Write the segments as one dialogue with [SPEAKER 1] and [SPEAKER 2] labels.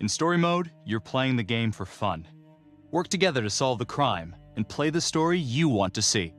[SPEAKER 1] In story mode, you're playing the game for fun. Work together to solve the crime and play the story you want to see.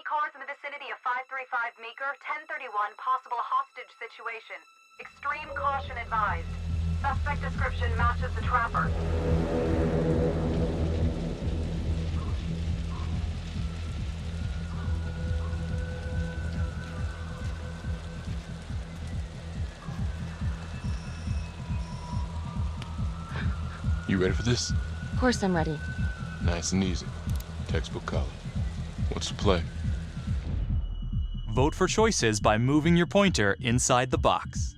[SPEAKER 2] Cars in the vicinity of 535 Meeker, 1031, possible hostage situation. Extreme caution advised. Suspect description matches the trapper.
[SPEAKER 3] You ready for this?
[SPEAKER 4] Of course I'm ready.
[SPEAKER 3] Nice and easy. Textbook college. What's the play?
[SPEAKER 1] Vote for choices by moving your pointer inside the box.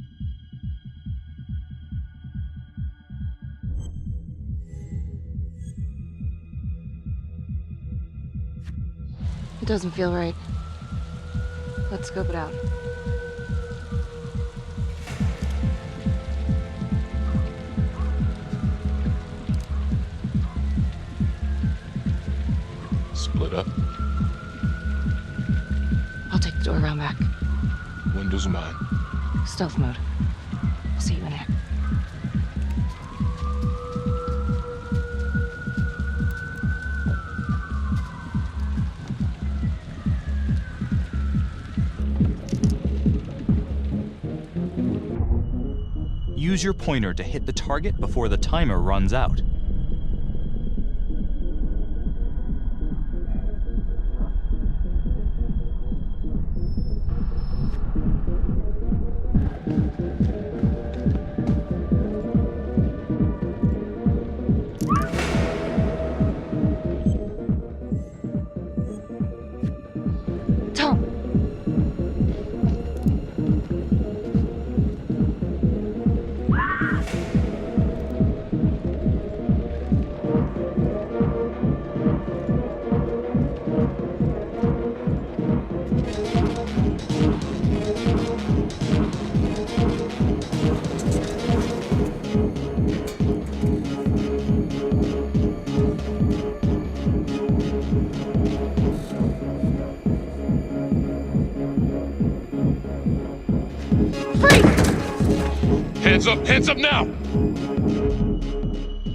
[SPEAKER 4] It doesn't feel right. Let's scope it out.
[SPEAKER 3] Split up.
[SPEAKER 4] I'll take the door around back.
[SPEAKER 3] Windows mine.
[SPEAKER 4] Stealth mode. I'll see you in there.
[SPEAKER 1] Use your pointer to hit the target before the timer runs out.
[SPEAKER 4] Tom!
[SPEAKER 3] Hands up now!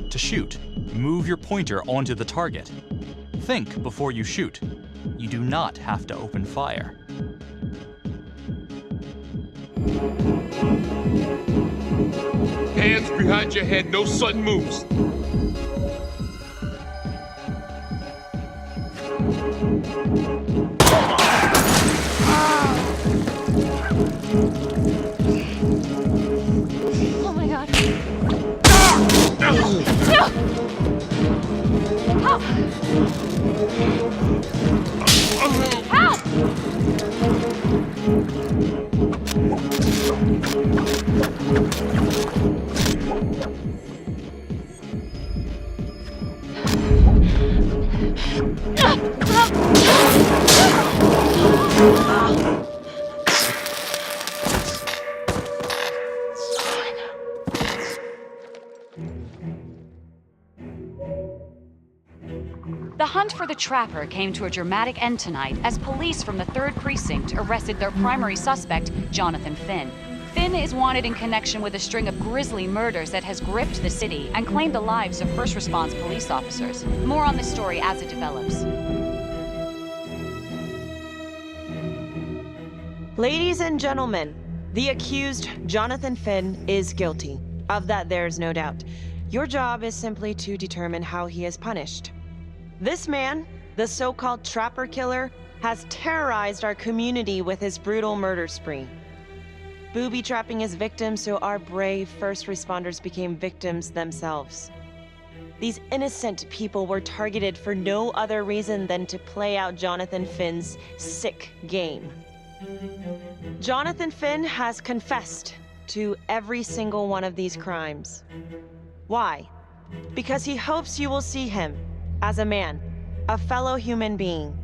[SPEAKER 1] To shoot, move your pointer onto the target. Think before you shoot. You do not have to open fire.
[SPEAKER 3] Hands behind your head, no sudden moves. Come on!
[SPEAKER 4] Oh my god. Help!
[SPEAKER 5] The hunt for the Trapper came to a dramatic end tonight as police from the 3rd Precinct arrested their primary suspect, Jonathan Finn. Finn is wanted in connection with a string of grisly murders that has gripped the city and claimed the lives of first response police officers. More on this story as it develops.
[SPEAKER 6] Ladies and gentlemen, the accused, Jonathan Finn, is guilty. Of that, there's no doubt. Your job is simply to determine how he is punished. This man, the so-called Trapper Killer, has terrorized our community with his brutal murder spree. Booby-trapping his victims so our brave first responders became victims themselves. These innocent people were targeted for no other reason than to play out Jonathan Finn's sick game. Jonathan Finn has confessed to every single one of these crimes. Why? Because he hopes you will see him as a man, a fellow human being.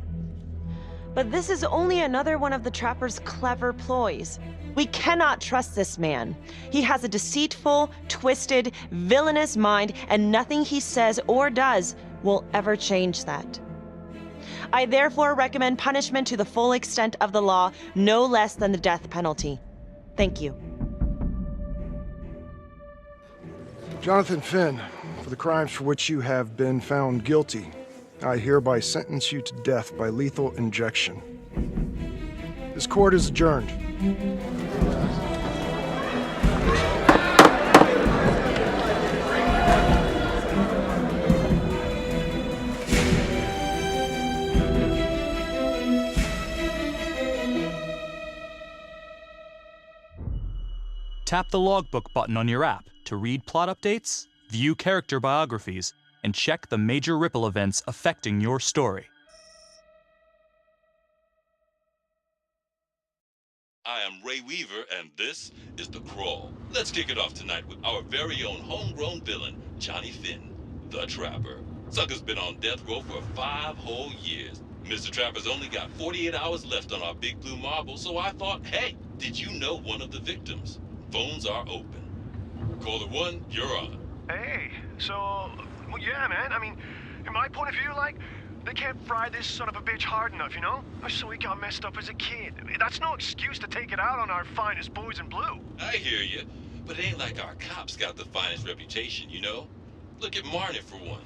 [SPEAKER 6] But this is only another one of the Trapper's clever ploys. We cannot trust this man. He has a deceitful, twisted, villainous mind, and nothing he says or does will ever change that. I therefore recommend punishment to the full extent of the law, no less than the death penalty. Thank you.
[SPEAKER 7] Jonathan Finn, for the crimes for which you have been found guilty, I hereby sentence you to death by lethal injection. This court is adjourned.
[SPEAKER 1] Tap the logbook button on your app to read plot updates, view character biographies, and check the major ripple events affecting your story.
[SPEAKER 8] I am Ray Weaver, and this is The Crawl. Let's kick it off tonight with our very own homegrown villain, Johnny Finn, the Trapper. Sucker's been on death row for 5 whole years. Mr. Trapper's only got 48 hours left on our big blue marble, so I thought, hey, did you know one of the victims? Phones are open. Caller 1, you're on.
[SPEAKER 9] Hey, so, well, yeah, man, I mean, in my point of view, like, they can't fry this son of a bitch hard enough, you know? So he got messed up as a kid. That's no excuse to take it out on our finest boys in blue.
[SPEAKER 8] I hear you, but it ain't like our cops got the finest reputation, you know? Look at Marnie for one.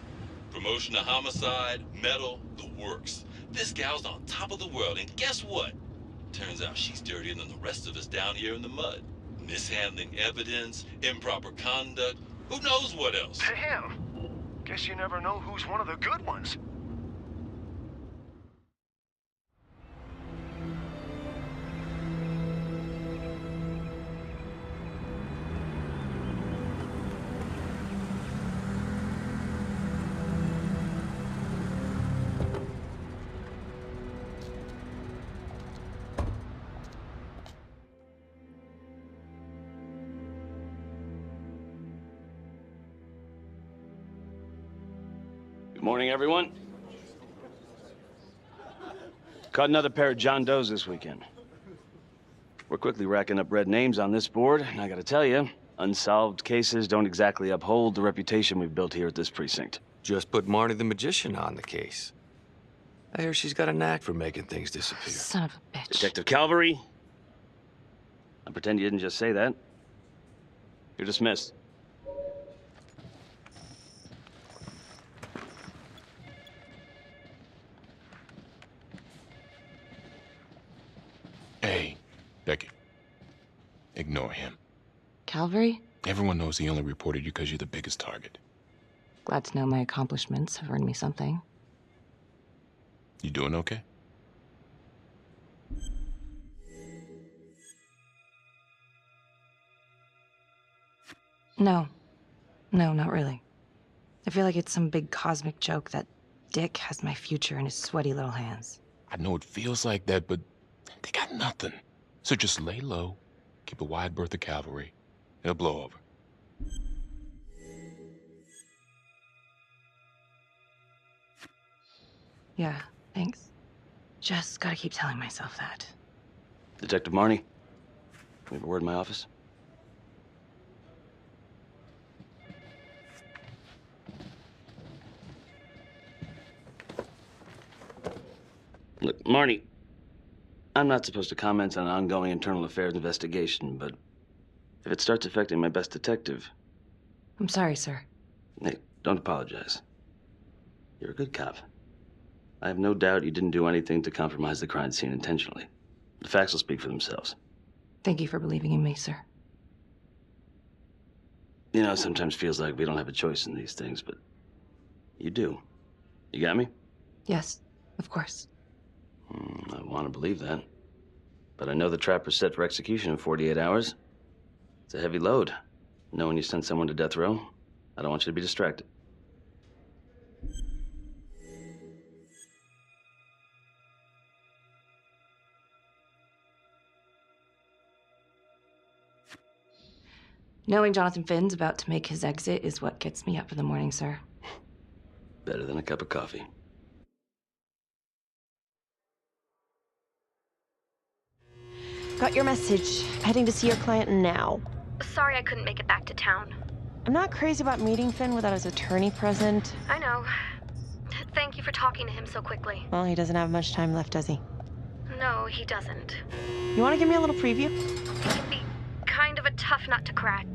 [SPEAKER 8] Promotion to homicide, medal, the works. This gal's on top of the world, and guess what? Turns out she's dirtier than the rest of us down here in the mud. Mishandling evidence, improper conduct, who knows what else?
[SPEAKER 9] Damn. Guess you never know who's one of the good ones.
[SPEAKER 10] Good morning, everyone. Caught another pair of John Does this weekend. We're quickly racking up red names on this board, and I gotta tell you, unsolved cases don't exactly uphold the reputation we've built here at this precinct.
[SPEAKER 11] Just put Marnie the Magician on the case. I hear she's got a knack for making things disappear.
[SPEAKER 4] Son of a bitch.
[SPEAKER 10] Detective Calvary, I pretend you didn't just say that. You're dismissed.
[SPEAKER 3] Hey, Becky. Ignore him.
[SPEAKER 4] Calvary?
[SPEAKER 3] Everyone knows he only reported you because you're the biggest target.
[SPEAKER 4] Glad to know my accomplishments have earned me something.
[SPEAKER 3] You doing okay?
[SPEAKER 4] No. No, not really. I feel like it's some big cosmic joke that Dick has my future in his sweaty little hands.
[SPEAKER 3] I know it feels like that, but they got nothing. So just lay low, keep a wide berth of cavalry. They'll blow over.
[SPEAKER 4] Yeah, thanks. Just gotta keep telling myself that.
[SPEAKER 10] Detective Marnie, we have a word in my office. Look, Marnie, I'm not supposed to comment on an ongoing internal affairs investigation, but if it starts affecting my best detective...
[SPEAKER 4] I'm sorry, sir.
[SPEAKER 10] Hey, don't apologize. You're a good cop. I have no doubt you didn't do anything to compromise the crime scene intentionally. The facts will speak for themselves.
[SPEAKER 4] Thank you for believing in me, sir.
[SPEAKER 10] You know, it sometimes feels like we don't have a choice in these things, but you do. You got me?
[SPEAKER 4] Yes, of course.
[SPEAKER 10] I want to believe that. But I know the trapper's set for execution in 48 hours. It's a heavy load. Knowing you sent someone to death row, I don't want you to be distracted.
[SPEAKER 4] Knowing Jonathan Finn's about to make his exit is what gets me up in the morning, sir.
[SPEAKER 10] Better than a cup of coffee.
[SPEAKER 6] Got your message. Heading to see your client now.
[SPEAKER 12] Sorry I couldn't make it back to town.
[SPEAKER 6] I'm not crazy about meeting Finn without his attorney present.
[SPEAKER 12] I know. Thank you for talking to him so quickly.
[SPEAKER 6] Well, he doesn't have much time left, does he?
[SPEAKER 12] No, he doesn't.
[SPEAKER 6] You want to give me a little preview?
[SPEAKER 12] It can be kind of a tough nut to crack.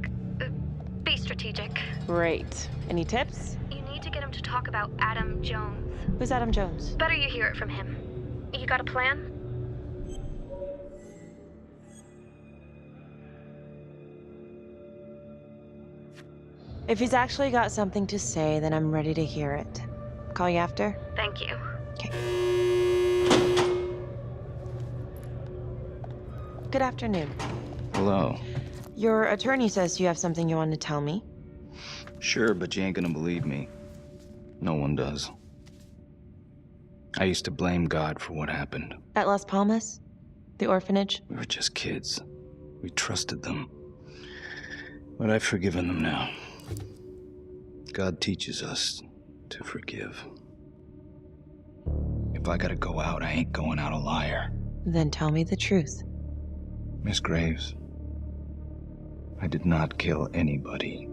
[SPEAKER 12] Be strategic.
[SPEAKER 6] Great. Any tips?
[SPEAKER 12] You need to get him to talk about Adam Jones.
[SPEAKER 6] Who's Adam Jones?
[SPEAKER 12] Better you hear it from him. You got a plan?
[SPEAKER 6] If he's actually got something to say, then I'm ready to hear it. Call you after?
[SPEAKER 12] Thank you.
[SPEAKER 6] Okay. Good afternoon.
[SPEAKER 13] Hello.
[SPEAKER 6] Your attorney says you have something you want to tell me.
[SPEAKER 13] Sure, but you ain't gonna believe me. No one does. I used to blame God for what happened.
[SPEAKER 6] At Las Palmas? The orphanage?
[SPEAKER 13] We were just kids. We trusted them. But I've forgiven them now. God teaches us to forgive. If I gotta go out, I ain't going out a liar.
[SPEAKER 6] Then tell me the truth.
[SPEAKER 13] Miss Graves, I did not kill anybody.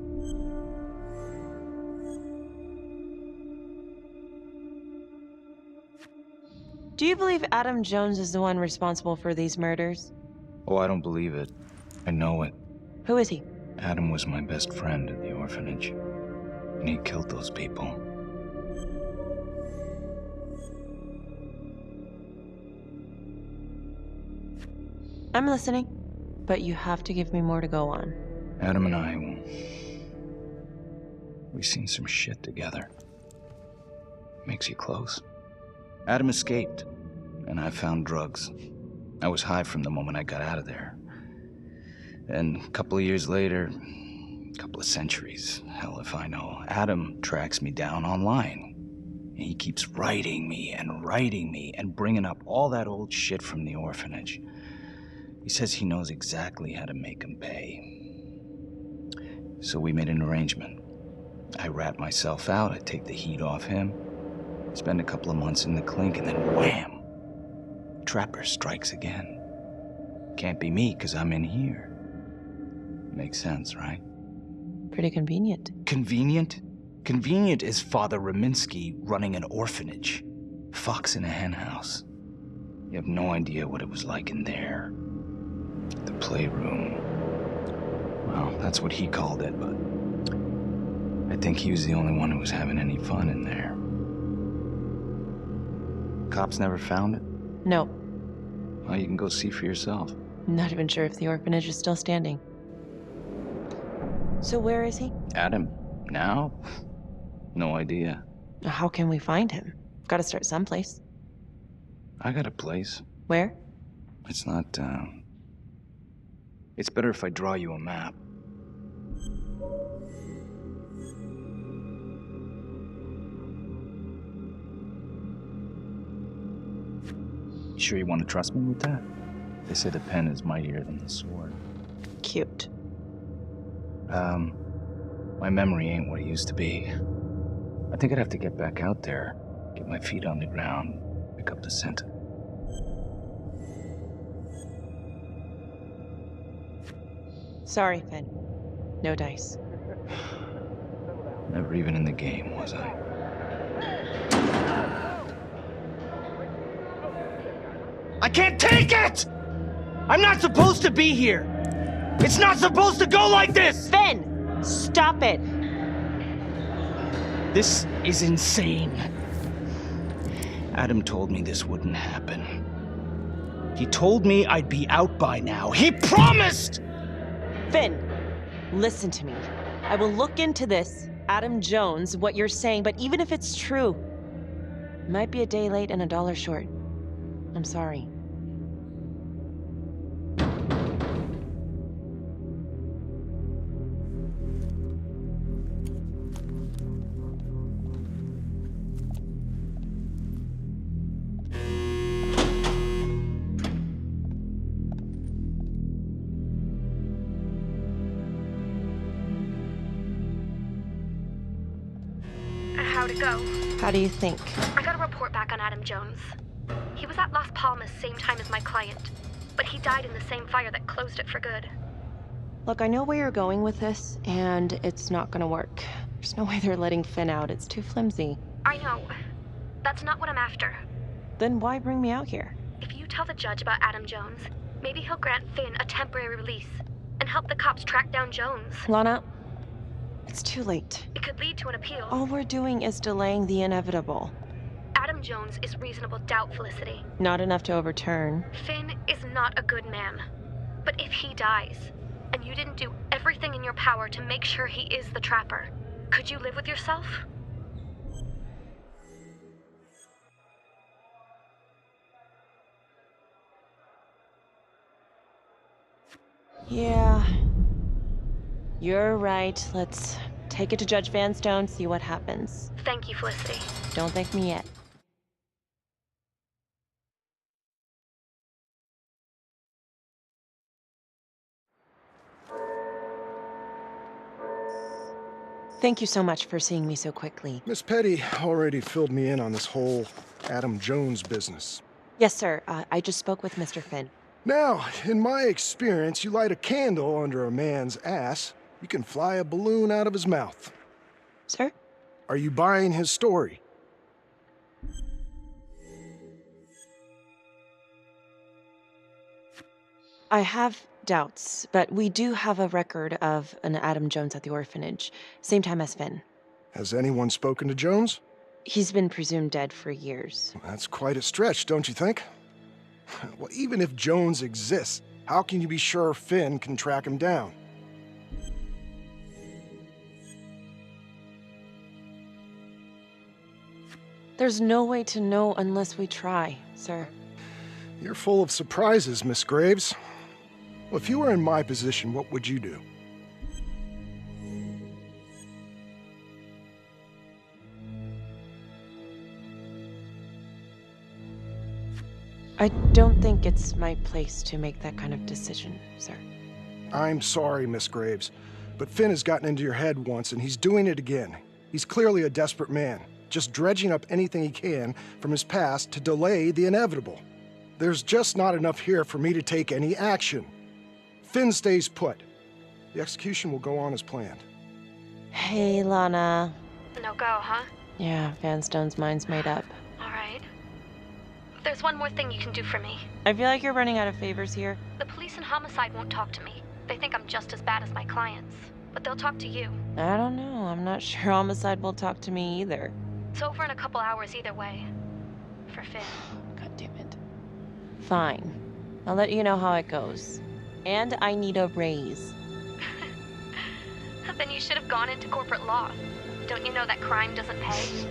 [SPEAKER 6] Do you believe Adam Jones is the one responsible for these murders?
[SPEAKER 13] Oh, I don't believe it. I know it.
[SPEAKER 6] Who is he?
[SPEAKER 13] Adam was my best friend at the orphanage. And he killed those people.
[SPEAKER 6] I'm listening, but you have to give me more to go on.
[SPEAKER 13] Adam and I, we've seen some shit together. Makes you close. Adam escaped, and I found drugs. I was high from the moment I got out of there. And a couple of years later, a couple of centuries, hell if I know, Adam tracks me down online. And he keeps writing me and bringing up all that old shit from the orphanage. He says he knows exactly how to make him pay. So we made an arrangement. I rat myself out, I take the heat off him, spend a couple of months in the clink, and then wham! Trapper strikes again. Can't be me, 'cause I'm in here. Makes sense, right?
[SPEAKER 6] Pretty convenient.
[SPEAKER 13] Convenient? Convenient is Father Raminsky running an orphanage. Fox in a henhouse. You have no idea what it was like in there. The playroom. Well, that's what he called it, but I think he was the only one who was having any fun in there. Cops never found it?
[SPEAKER 6] No.
[SPEAKER 13] Well, you can go see for yourself.
[SPEAKER 6] I'm not even sure if the orphanage is still standing. So where is he?
[SPEAKER 13] Adam? Now? No idea.
[SPEAKER 6] How can we find him? Gotta start someplace.
[SPEAKER 13] I got a place.
[SPEAKER 6] Where?
[SPEAKER 13] It's not, It's better if I draw you a map. You sure you want to trust me with that? They say the pen is mightier than the sword.
[SPEAKER 6] Cute.
[SPEAKER 13] My memory ain't what it used to be. I think I'd have to get back out there, get my feet on the ground, pick up the scent.
[SPEAKER 6] Sorry, Finn. No dice.
[SPEAKER 13] Never even in the game, was I?
[SPEAKER 14] I can't take it! I'm not supposed to be here! It's not supposed to go like this!
[SPEAKER 6] Finn! Stop it!
[SPEAKER 14] This is insane.
[SPEAKER 13] Adam told me this wouldn't happen.
[SPEAKER 14] He told me I'd be out by now. He promised!
[SPEAKER 6] Finn, listen to me. I will look into this, Adam Jones, what you're saying, but even if it's true, it might be a day late and $1 short. I'm sorry.
[SPEAKER 12] How'd it go?
[SPEAKER 6] How do you think?
[SPEAKER 12] I got a report back on Adam Jones. He was at Las Palmas same time as my client, but he died in the same fire that closed it for good.
[SPEAKER 6] Look, I know where you're going with this, and it's not gonna work. There's no way they're letting Finn out. It's too flimsy.
[SPEAKER 12] I know. That's not what I'm after.
[SPEAKER 6] Then why bring me out here?
[SPEAKER 12] If you tell the judge about Adam Jones, maybe he'll grant Finn a temporary release and help the cops track down Jones.
[SPEAKER 6] Lana, it's too late.
[SPEAKER 12] It could lead to an appeal.
[SPEAKER 6] All we're doing is delaying the inevitable.
[SPEAKER 12] Adam Jones is reasonable doubt, Felicity.
[SPEAKER 6] Not enough to overturn.
[SPEAKER 12] Finn is not a good man. But if he dies, and you didn't do everything in your power to make sure he is the trapper, could you live with yourself?
[SPEAKER 6] Yeah. You're right. Let's take it to Judge Vanstone, see what happens.
[SPEAKER 12] Thank you, Felicity.
[SPEAKER 6] Don't thank me yet. Thank you so much for seeing me so quickly.
[SPEAKER 7] Miss Petty already filled me in on this whole Adam Jones business.
[SPEAKER 6] Yes, sir. I just spoke with Mr. Finn.
[SPEAKER 7] Now, in my experience, you light a candle under a man's ass, you can fly a balloon out of his mouth.
[SPEAKER 6] Sir?
[SPEAKER 7] Are you buying his story?
[SPEAKER 6] I have doubts, but we do have a record of an Adam Jones at the orphanage, same time as Finn.
[SPEAKER 7] Has anyone spoken to Jones?
[SPEAKER 6] He's been presumed dead for years.
[SPEAKER 7] That's quite a stretch, don't you think? Well, even if Jones exists, how can you be sure Finn can track him down?
[SPEAKER 6] There's no way to know unless we try, sir.
[SPEAKER 7] You're full of surprises, Miss Graves. Well, if you were in my position, what would you do?
[SPEAKER 6] I don't think it's my place to make that kind of decision, sir.
[SPEAKER 7] I'm sorry, Miss Graves, but Finn has gotten into your head once, and he's doing it again. He's clearly a desperate man, just dredging up anything he can from his past to delay the inevitable. There's just not enough here for me to take any action. Finn stays put. The execution will go on as planned.
[SPEAKER 6] Hey, Lana.
[SPEAKER 12] No go, huh?
[SPEAKER 6] Yeah, Vanstone's mind's made up.
[SPEAKER 12] All right. There's one more thing you can do for me.
[SPEAKER 6] I feel like you're running out of favors here.
[SPEAKER 12] The police and homicide won't talk to me. They think I'm just as bad as my clients. But they'll talk to you.
[SPEAKER 6] I don't know. I'm not sure homicide will talk to me either.
[SPEAKER 12] It's over in a couple hours either way. For Finn.
[SPEAKER 6] God damn it. Fine. I'll let you know how it goes. And I need a raise.
[SPEAKER 12] Then you should have gone into corporate law. Don't you know that crime doesn't pay?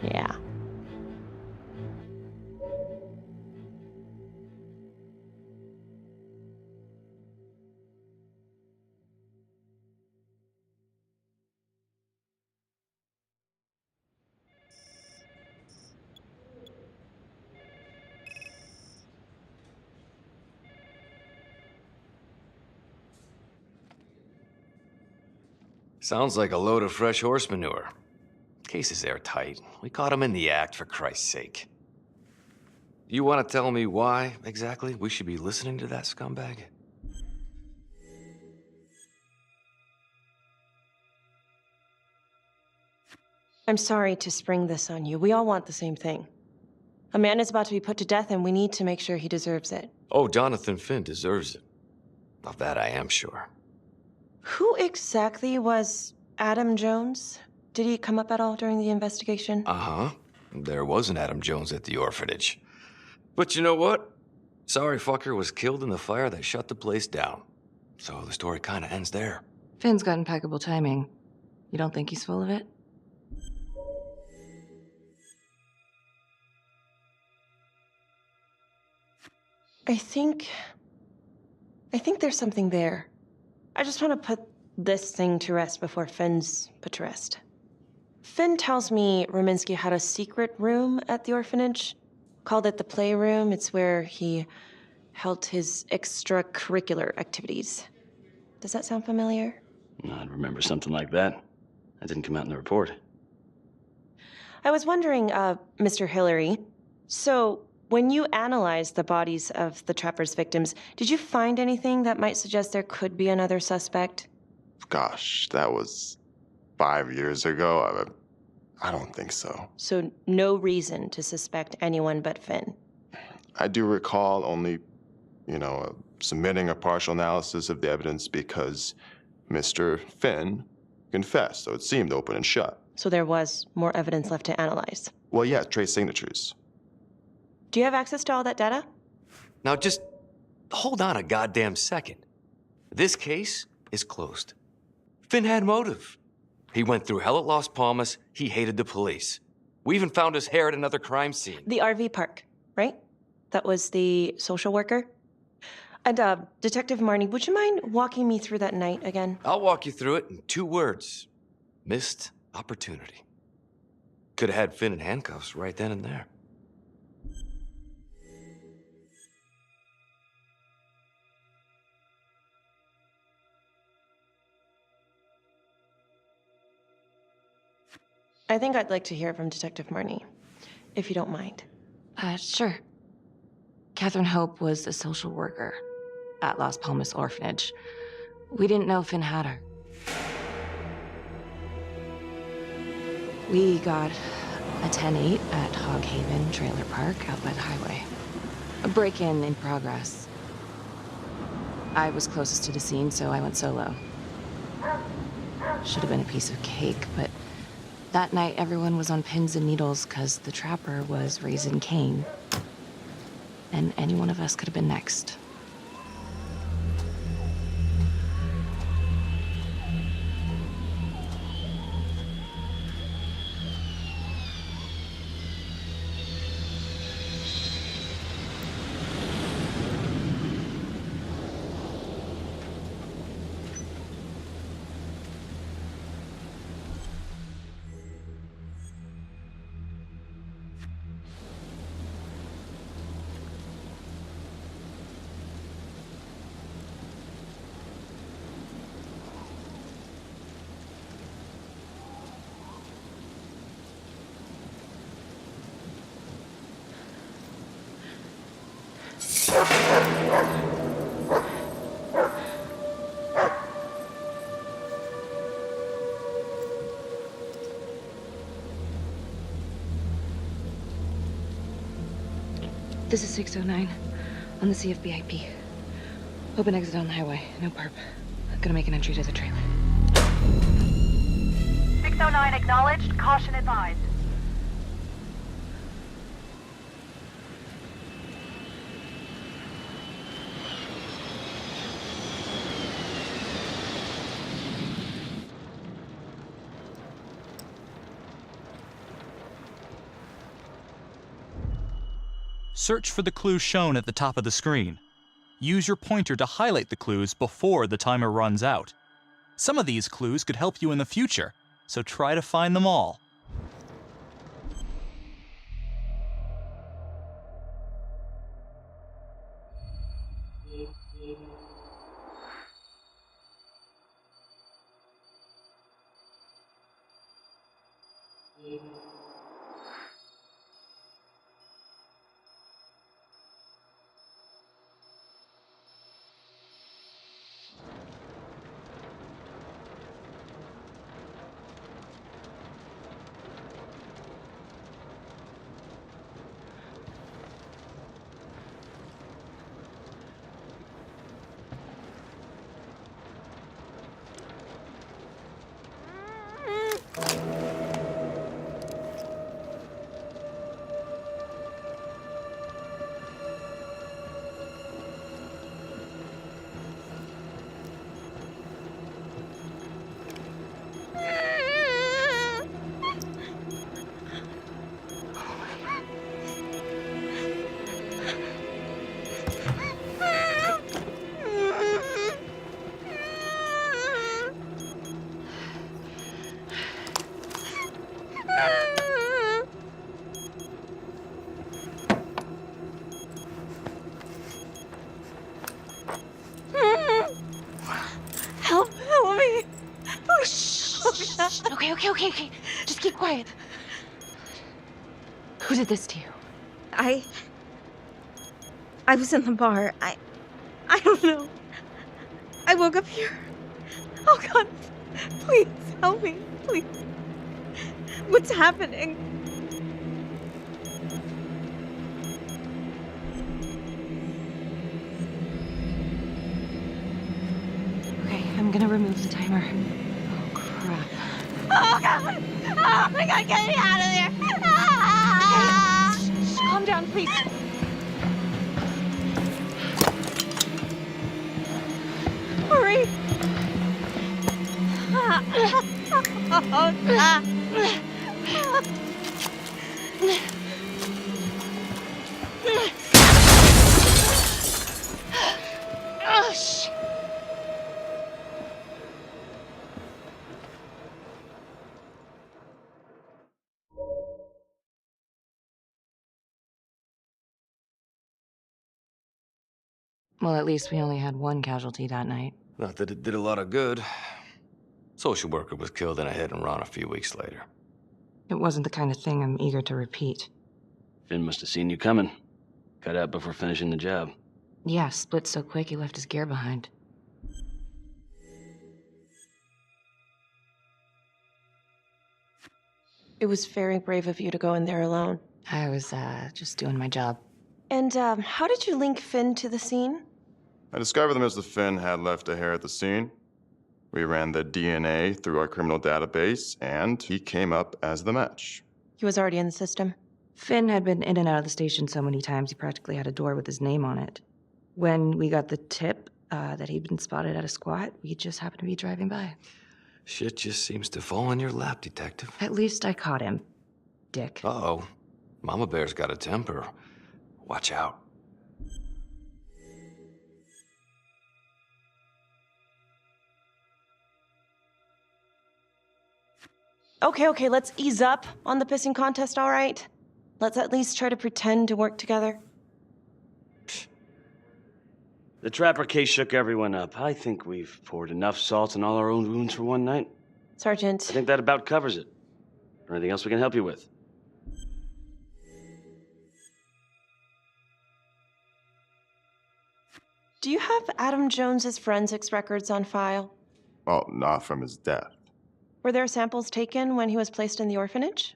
[SPEAKER 6] Yeah.
[SPEAKER 11] Sounds like a load of fresh horse manure. Case is airtight. We caught him in the act, for Christ's sake. You want to tell me why, exactly, we should be listening to that scumbag?
[SPEAKER 6] I'm sorry to spring this on you. We all want the same thing. A man is about to be put to death, and we need to make sure he deserves it.
[SPEAKER 11] Oh, Jonathan Finn deserves it. Of that I am sure.
[SPEAKER 6] Who exactly was Adam Jones? Did he come up at all during the investigation?
[SPEAKER 11] Uh-huh. There was an Adam Jones at the orphanage. But you know what? Sorry fucker was killed in the fire that shut the place down. So the story kind of ends there.
[SPEAKER 4] Finn's got impeccable timing. You don't think he's full of it?
[SPEAKER 6] I think there's something there. I just want to put this thing to rest before Finn's put to rest. Finn tells me Rominsky had a secret room at the orphanage. Called it the playroom. It's where he held his extracurricular activities. Does that sound familiar?
[SPEAKER 10] I'd remember something like that. That didn't come out in the report.
[SPEAKER 6] I was wondering, Mr. Hillary, so when you analyzed the bodies of the Trapper's victims, did you find anything that might suggest there could be another suspect?
[SPEAKER 15] Gosh, that was 5 years ago. I don't think so.
[SPEAKER 6] So no reason to suspect anyone but Finn?
[SPEAKER 15] I do recall only, submitting a partial analysis of the evidence because Mr. Finn confessed, so it seemed open and shut.
[SPEAKER 6] So there was more evidence left to analyze?
[SPEAKER 15] Well, yeah, trace signatures.
[SPEAKER 6] Do you have access to all that data?
[SPEAKER 11] Now just hold on a goddamn second. This case is closed. Finn had motive. He went through hell at Las Palmas. He hated the police. We even found his hair at another crime scene.
[SPEAKER 6] The RV park, right? That was the social worker? And, Detective Marnie, would you mind walking me through that night again?
[SPEAKER 11] I'll walk you through it in 2 words. Missed opportunity. Could have had Finn in handcuffs right then and there.
[SPEAKER 6] I think I'd like to hear from Detective Marnie, if you don't mind.
[SPEAKER 4] Sure. Catherine Hope was a social worker at Las Palmas Orphanage. We didn't know Finn had her. We got a 10-8 at Hog Haven Trailer Park out by the highway. A break-in in progress. I was closest to the scene, so I went solo. Should have been a piece of cake, but that night everyone was on pins and needles because the Trapper was raising Cain. And any one of us could have been next. This is 609 on the CFBIP. Open exit on the highway, no perp. Gonna make an entry to the trailer.
[SPEAKER 2] 609 acknowledged, caution advised.
[SPEAKER 1] Search for the clues shown at the top of the screen. Use your pointer to highlight the clues before the timer runs out. Some of these clues could help you in the future, so try to find them all.
[SPEAKER 6] Help me. Oh, shh.
[SPEAKER 4] Okay. Just keep quiet. Who did this to you?
[SPEAKER 16] I was in the bar. I don't know. I woke up here. Oh God, please help me, please. What's happening?
[SPEAKER 4] Okay, I'm gonna remove the timer. Oh, crap.
[SPEAKER 16] Oh God! Oh my God, get me out of there!
[SPEAKER 4] Okay, shh, calm down, please.
[SPEAKER 16] Hurry! Oh God!
[SPEAKER 4] Oh, shit. Well, at least we only had one casualty that night.
[SPEAKER 11] Not that it did a lot of good. Social worker was killed in a hit and run a few weeks later.
[SPEAKER 4] It wasn't the kind of thing I'm eager to repeat.
[SPEAKER 10] Finn must have seen you coming. Cut out before finishing the job.
[SPEAKER 4] Yeah, split so quick he left his gear behind.
[SPEAKER 6] It was very brave of you to go in there alone.
[SPEAKER 4] I was, just doing my job.
[SPEAKER 6] And, how did you link Finn to the scene?
[SPEAKER 15] I discovered that Mr. Finn had left a hair at the scene. We ran the DNA through our criminal database, and he came up as the match.
[SPEAKER 6] He was already in the system.
[SPEAKER 4] Finn had been in and out of the station so many times he practically had a door with his name on it. When we got the tip that he'd been spotted at a squat, we just happened to be driving by.
[SPEAKER 11] Shit just seems to fall in your lap, Detective.
[SPEAKER 4] At least I caught him, dick.
[SPEAKER 11] Uh-oh. Mama Bear's got a temper. Watch out.
[SPEAKER 6] Okay, let's ease up on the pissing contest, all right? Let's at least try to pretend to work together.
[SPEAKER 10] The Trapper case shook everyone up. I think we've poured enough salt in all our own wounds for one night.
[SPEAKER 6] Sergeant.
[SPEAKER 10] I think that about covers it. Or anything else we can help you with?
[SPEAKER 6] Do you have Adam Jones's forensics records on file?
[SPEAKER 15] Well, not from his death.
[SPEAKER 6] Were there samples taken when he was placed in the orphanage?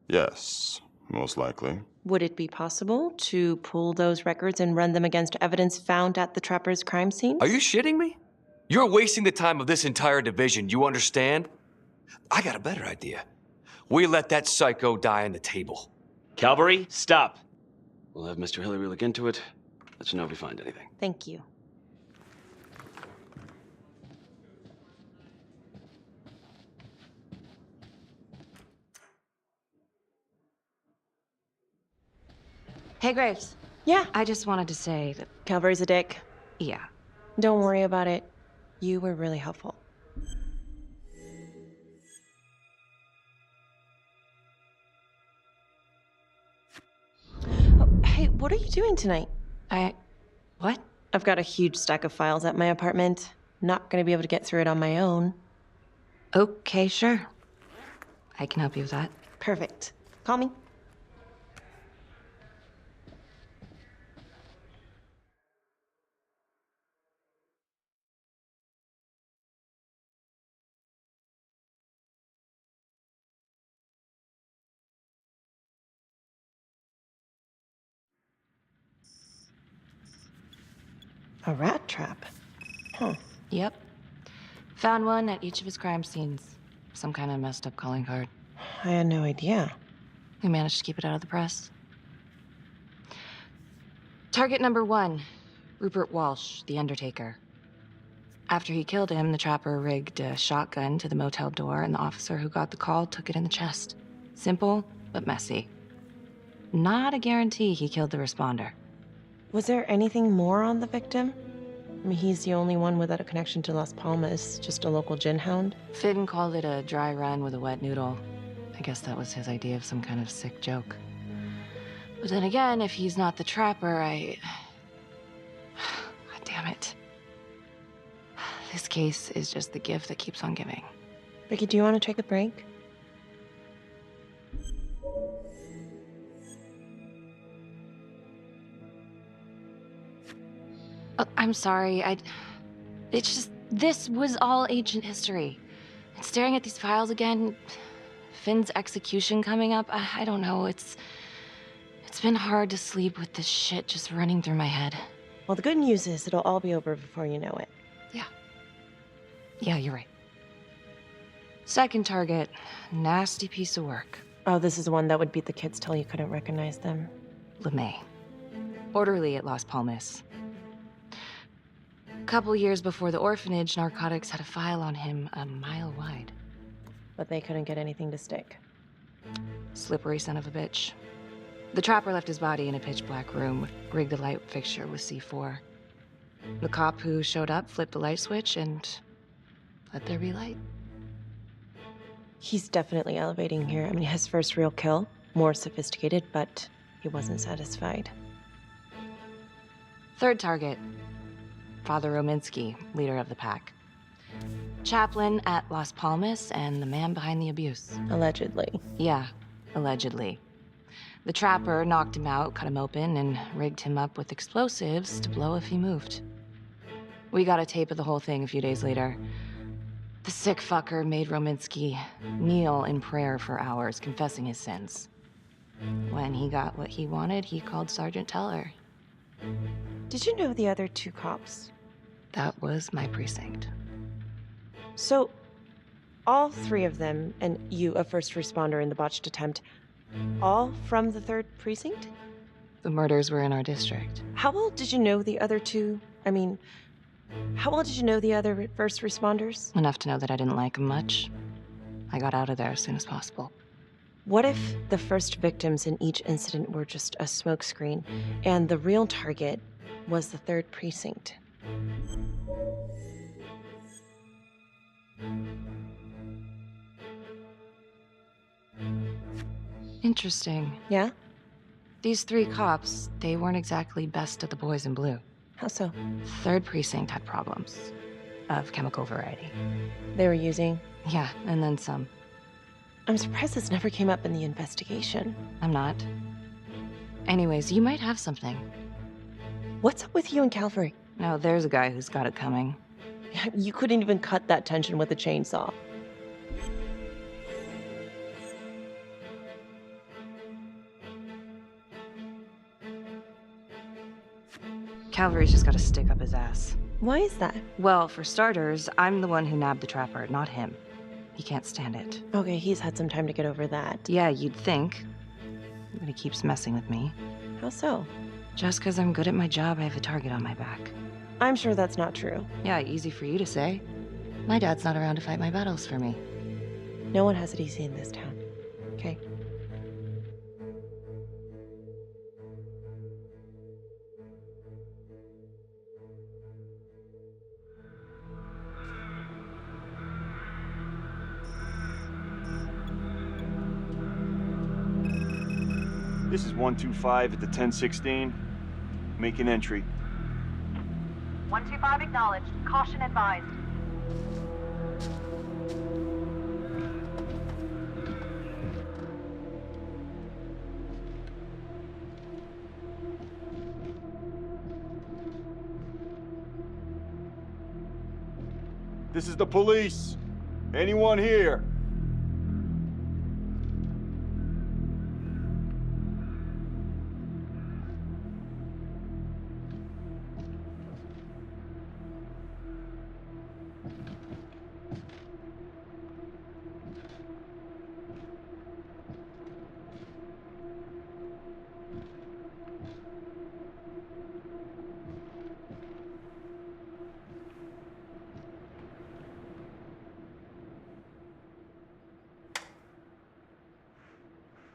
[SPEAKER 15] Yes, most likely.
[SPEAKER 6] Would it be possible to pull those records and run them against evidence found at the Trapper's crime scene?
[SPEAKER 11] Are you shitting me? You're wasting the time of this entire division, you understand? I got a better idea. We let that psycho die on the table.
[SPEAKER 10] Calvary, stop. We'll have Mr. Hillary look into it. Let you know if we find anything.
[SPEAKER 6] Thank you.
[SPEAKER 4] Hey, Graves.
[SPEAKER 6] Yeah?
[SPEAKER 4] I just wanted to say that...
[SPEAKER 6] Calvary's a dick.
[SPEAKER 4] Yeah.
[SPEAKER 6] Don't worry about it. You were really helpful. Oh, hey, what are you doing tonight?
[SPEAKER 4] What?
[SPEAKER 6] I've got a huge stack of files at my apartment. Not gonna be able to get through it on my own.
[SPEAKER 4] Okay, sure. I can help you with that.
[SPEAKER 6] Perfect. Call me. A rat trap? Huh.
[SPEAKER 4] Yep. Found one at each of his crime scenes. Some kind of messed up calling card.
[SPEAKER 6] I had no idea.
[SPEAKER 4] We managed to keep it out of the press. Target number 1, Rupert Walsh, the Undertaker. After he killed him, the trapper rigged a shotgun to the motel door, and the officer who got the call took it in the chest. Simple, but messy. Not a guarantee he killed the responder.
[SPEAKER 6] Was there anything more on the victim? I mean, he's the only one without a connection to Las Palmas, just a local gin hound.
[SPEAKER 4] Finn called it a dry run with a wet noodle. I guess that was his idea of some kind of sick joke. But then again, if he's not the trapper, God damn it. This case is just the gift that keeps on giving.
[SPEAKER 6] Vicky, do you want to take a break?
[SPEAKER 4] I'm sorry, it's just, this was all ancient history. And staring at these files again, Finn's execution coming up, I don't know, it's been hard to sleep with this shit just running through my head.
[SPEAKER 6] Well, the good news is it'll all be over before you know it.
[SPEAKER 4] Yeah, you're right. Second target, nasty piece of work.
[SPEAKER 6] Oh, this is the one that would beat the kids till you couldn't recognize them.
[SPEAKER 4] LeMay. Orderly at Las Palmas. A couple years before the orphanage, narcotics had a file on him a mile wide.
[SPEAKER 6] But they couldn't get anything to stick.
[SPEAKER 4] Slippery son of a bitch. The trapper left his body in a pitch-black room, rigged a light fixture with C4. The cop who showed up flipped the light switch and let there be light.
[SPEAKER 6] He's definitely elevating here. I mean, his first real kill, more sophisticated, but he wasn't satisfied.
[SPEAKER 4] Third target, Father Rominsky, leader of the pack. Chaplain at Las Palmas and the man behind the abuse.
[SPEAKER 6] Allegedly.
[SPEAKER 4] Yeah, allegedly. The trapper knocked him out, cut him open, and rigged him up with explosives to blow if he moved. We got a tape of the whole thing a few days later. The sick fucker made Rominsky kneel in prayer for hours, confessing his sins. When he got what he wanted, he called Sergeant Teller.
[SPEAKER 6] Did you know the other 2 cops?
[SPEAKER 4] That was my precinct.
[SPEAKER 6] So, all 3 of them, and you, a first responder in the botched attempt, all from the 3rd precinct?
[SPEAKER 4] The murders were in our district.
[SPEAKER 6] How well did you know the other 2? I mean, how well did you know the other first responders?
[SPEAKER 4] Enough to know that I didn't like them much. I got out of there as soon as possible.
[SPEAKER 6] What if the first victims in each incident were just a smokescreen, and the real target was the 3rd precinct?
[SPEAKER 4] Interesting.
[SPEAKER 6] Yeah?
[SPEAKER 4] These 3 cops, they weren't exactly best of the boys in blue.
[SPEAKER 6] How so?
[SPEAKER 4] 3rd precinct had problems. Of chemical variety.
[SPEAKER 6] They were using?
[SPEAKER 4] Yeah, and then some.
[SPEAKER 6] I'm surprised this never came up in the investigation.
[SPEAKER 4] I'm not. Anyways, you might have something.
[SPEAKER 6] What's up with you and Calvary?
[SPEAKER 4] No, there's a guy who's got it coming.
[SPEAKER 6] You couldn't even cut that tension with a chainsaw.
[SPEAKER 4] Calvary's just gotta stick up his ass.
[SPEAKER 6] Why is that?
[SPEAKER 4] Well, for starters, I'm the one who nabbed the trapper, not him. He can't stand it.
[SPEAKER 6] Okay, he's had some time to get over that.
[SPEAKER 4] Yeah, you'd think. But he keeps messing with me.
[SPEAKER 6] How so?
[SPEAKER 4] Just because I'm good at my job, I have a target on my back.
[SPEAKER 6] I'm sure that's not true.
[SPEAKER 4] Yeah, easy for you to say. My dad's not around to fight my battles for me.
[SPEAKER 6] No one has it easy in this town. Okay?
[SPEAKER 9] This is 125 at the 1016. Make an entry.
[SPEAKER 2] 125 acknowledged. Caution advised.
[SPEAKER 17] This is the police. Anyone here?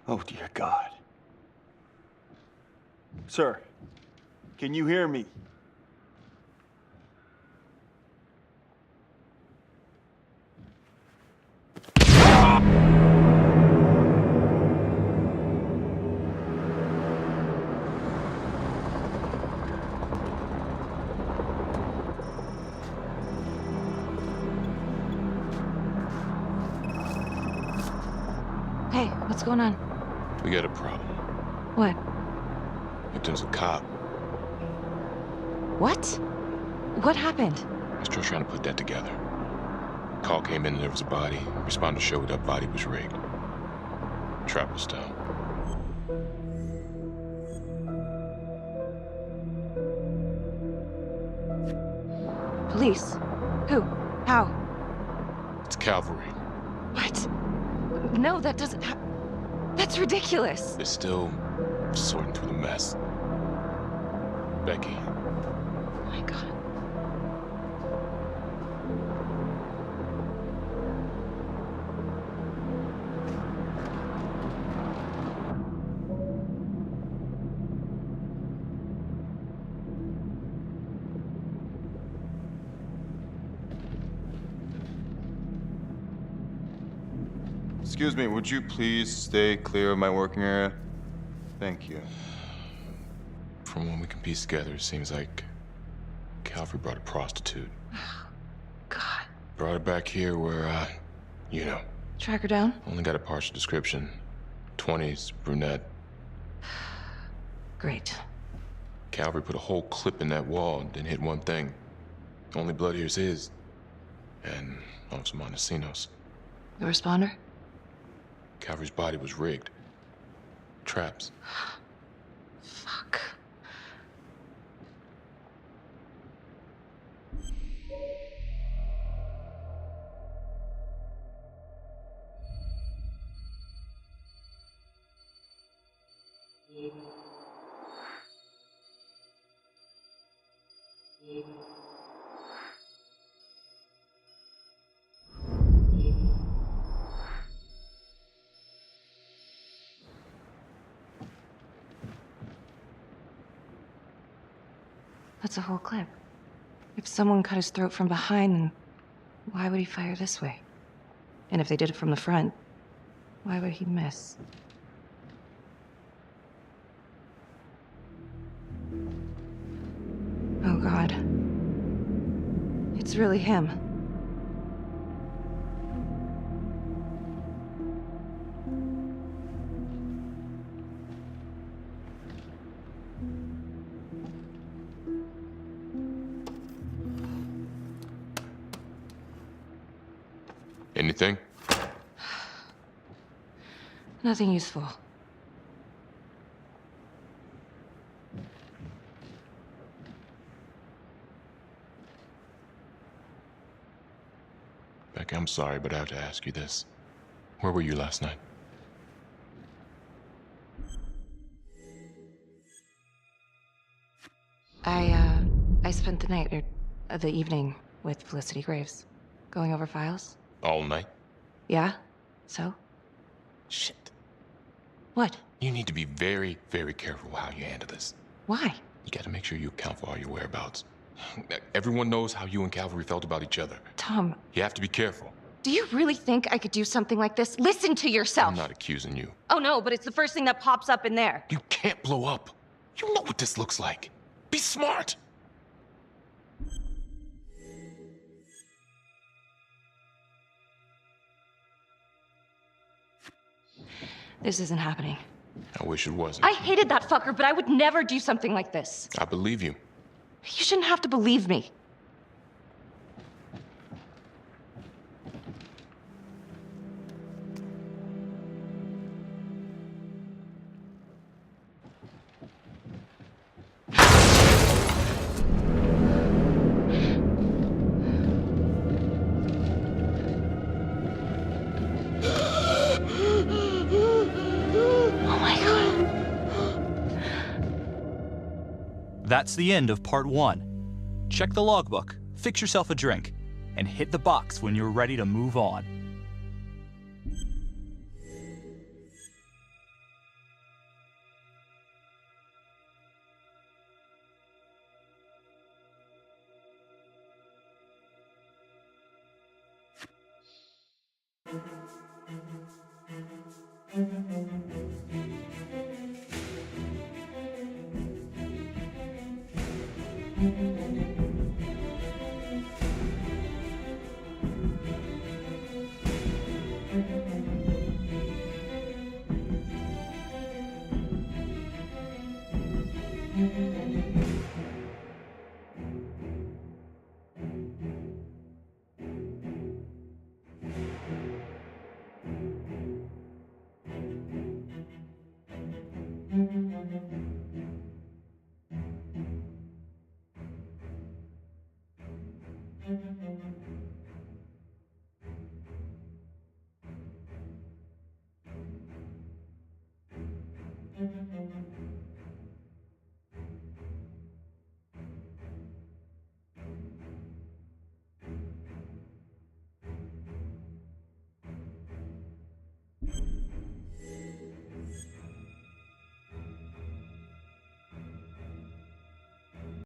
[SPEAKER 17] Oh, dear God. Sir, can you hear me?
[SPEAKER 4] Hey, what's going on?
[SPEAKER 3] We got a problem.
[SPEAKER 4] What?
[SPEAKER 3] Victim's a cop.
[SPEAKER 4] What? What happened?
[SPEAKER 3] I'm still trying to put that together. Call came in and there was a body. Responder showed up, body was rigged. Trapper style.
[SPEAKER 4] Police? Who? How?
[SPEAKER 3] It's cavalry.
[SPEAKER 4] What? No, that doesn't That's ridiculous.
[SPEAKER 3] They're still sorting through the mess. Becky.
[SPEAKER 4] Oh my God.
[SPEAKER 15] Excuse me, would you please stay clear of my working area? Thank you.
[SPEAKER 3] From what we can piece together, it seems like Calvary brought a prostitute.
[SPEAKER 4] God.
[SPEAKER 3] Brought her back here where, you know.
[SPEAKER 4] Track her down?
[SPEAKER 3] Only got a partial description. 20s, brunette.
[SPEAKER 4] Great.
[SPEAKER 3] Calvary put a whole clip in that wall and didn't hit one thing. Only blood here's his. And also Montesinos.
[SPEAKER 4] The responder?
[SPEAKER 3] Calvary's body was rigged. Traps.
[SPEAKER 4] Fuck. That's a whole clip. If someone cut his throat from behind, then why would he fire this way? And if they did it from the front, why would he miss? Oh, God. It's really him.
[SPEAKER 3] Anything?
[SPEAKER 4] Nothing useful.
[SPEAKER 3] Becky, I'm sorry, but I have to ask you this. Where were you last night?
[SPEAKER 4] I spent the night, or the evening, with Felicity Graves. Going over files.
[SPEAKER 3] All night?
[SPEAKER 4] Yeah? So?
[SPEAKER 3] Shit.
[SPEAKER 4] What?
[SPEAKER 3] You need to be very, very careful how you handle this.
[SPEAKER 4] Why?
[SPEAKER 3] You gotta make sure you account for all your whereabouts. Everyone knows how you and Calvary felt about each other.
[SPEAKER 4] Tom.
[SPEAKER 3] You have to be careful.
[SPEAKER 4] Do you really think I could do something like this? Listen to yourself!
[SPEAKER 3] I'm not accusing you.
[SPEAKER 4] Oh no, but it's the first thing that pops up in there.
[SPEAKER 3] You can't blow up. You know what this looks like. Be smart!
[SPEAKER 4] This isn't happening.
[SPEAKER 3] I wish it wasn't.
[SPEAKER 4] I hated that fucker, but I would never do something like this.
[SPEAKER 3] I believe you.
[SPEAKER 4] You shouldn't have to believe me.
[SPEAKER 1] That's the end of part 1. Check the logbook, fix yourself a drink, and hit the box when you're ready to move on.